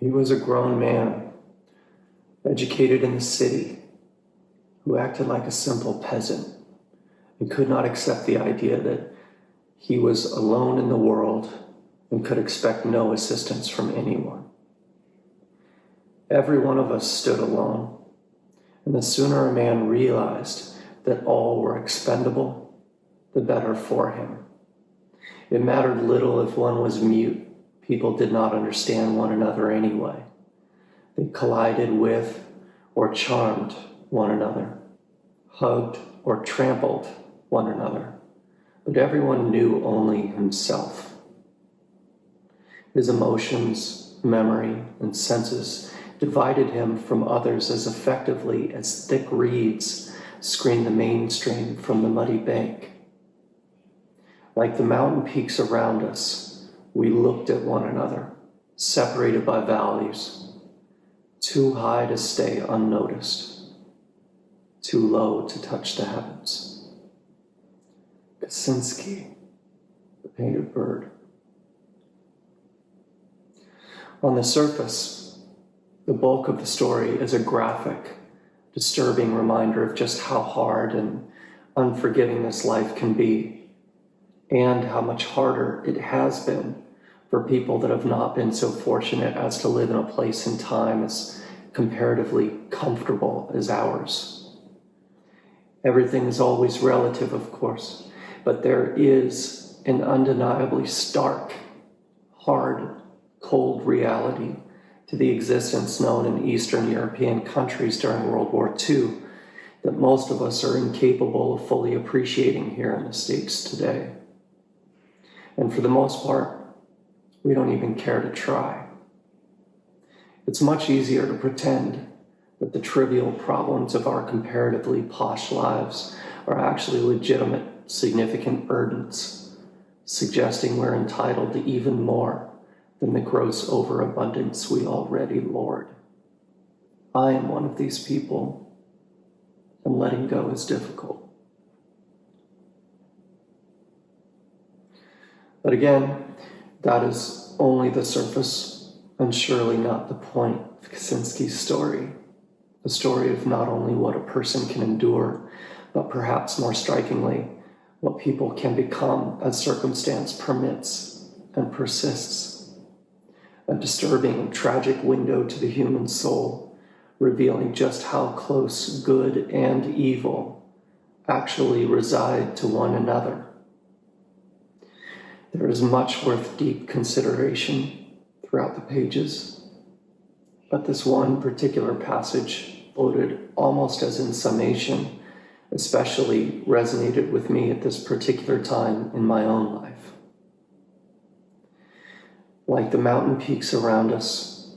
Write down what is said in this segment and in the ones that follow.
He was a grown man, educated in the city, who acted like a simple peasant and could not accept the idea that he was alone in the world and could expect no assistance from anyone. Every one of us stood alone, and the sooner a man realized that all were expendable, the better for him. It mattered little if one was mute. People did not understand one another anyway. They collided with or charmed one another, hugged or trampled one another, but everyone knew only himself. His emotions, memory, and senses divided him from others as effectively as thick reeds screen the mainstream from the muddy bank. Like the mountain peaks around us, we looked at one another, separated by valleys, too high to stay unnoticed, too low to touch the heavens. Kosinski, The Painted Bird. On the surface, the bulk of the story is a graphic, disturbing reminder of just how hard and unforgiving this life can be, and how much harder it has been for people that have not been so fortunate as to live in a place and time as comparatively comfortable as ours. Everything is always relative, of course, but there is an undeniably stark, hard, cold reality to the existence known in Eastern European countries during World War II that most of us are incapable of fully appreciating here in the States today. And for the most part, we don't even care to try. It's much easier to pretend that the trivial problems of our comparatively posh lives are actually legitimate, significant burdens, suggesting we're entitled to even more than the gross overabundance we already lord. I am one of these people, and letting go is difficult. But again, that is only the surface, and surely not the point of Kosinski's story. The story of not only what a person can endure, but perhaps more strikingly, what people can become as circumstance permits and persists. A disturbing and tragic window to the human soul, revealing just how close good and evil actually reside to one another. There is much worth deep consideration throughout the pages, but this one particular passage, quoted almost as in summation, especially resonated with me at this particular time in my own life. Like the mountain peaks around us,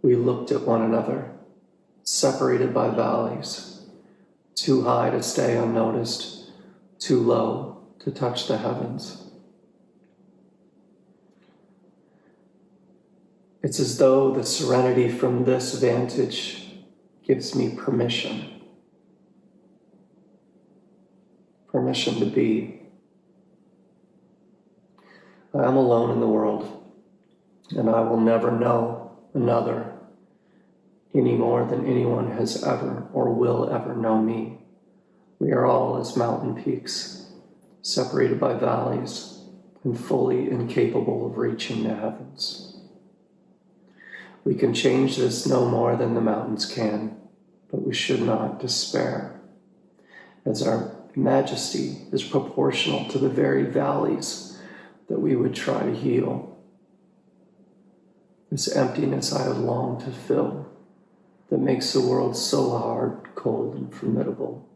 we looked at one another, separated by valleys, too high to stay unnoticed, too low to touch the heavens. It's as though the serenity from this vantage gives me permission to be. I am alone in the world, and I will never know another any more than anyone has ever or will ever know me. We are all as mountain peaks, separated by valleys, and fully incapable of reaching the heavens. We can change this no more than the mountains can, but we should not despair, as our majesty is proportional to the very valleys that we would try to heal. This emptiness I have longed to fill, that makes the world so hard, cold, and formidable.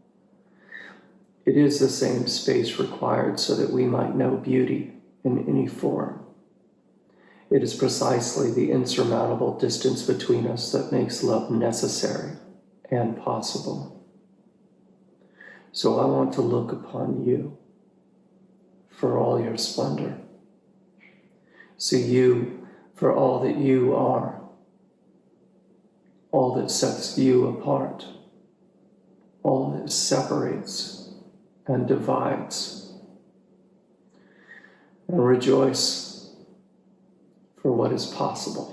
It is the same space required so that we might know beauty in any form. It is precisely the insurmountable distance between us that makes love necessary and possible. So I want to look upon you for all your splendor. See you for all that you are, all that sets you apart, all that separates and divides, and rejoice for what is possible.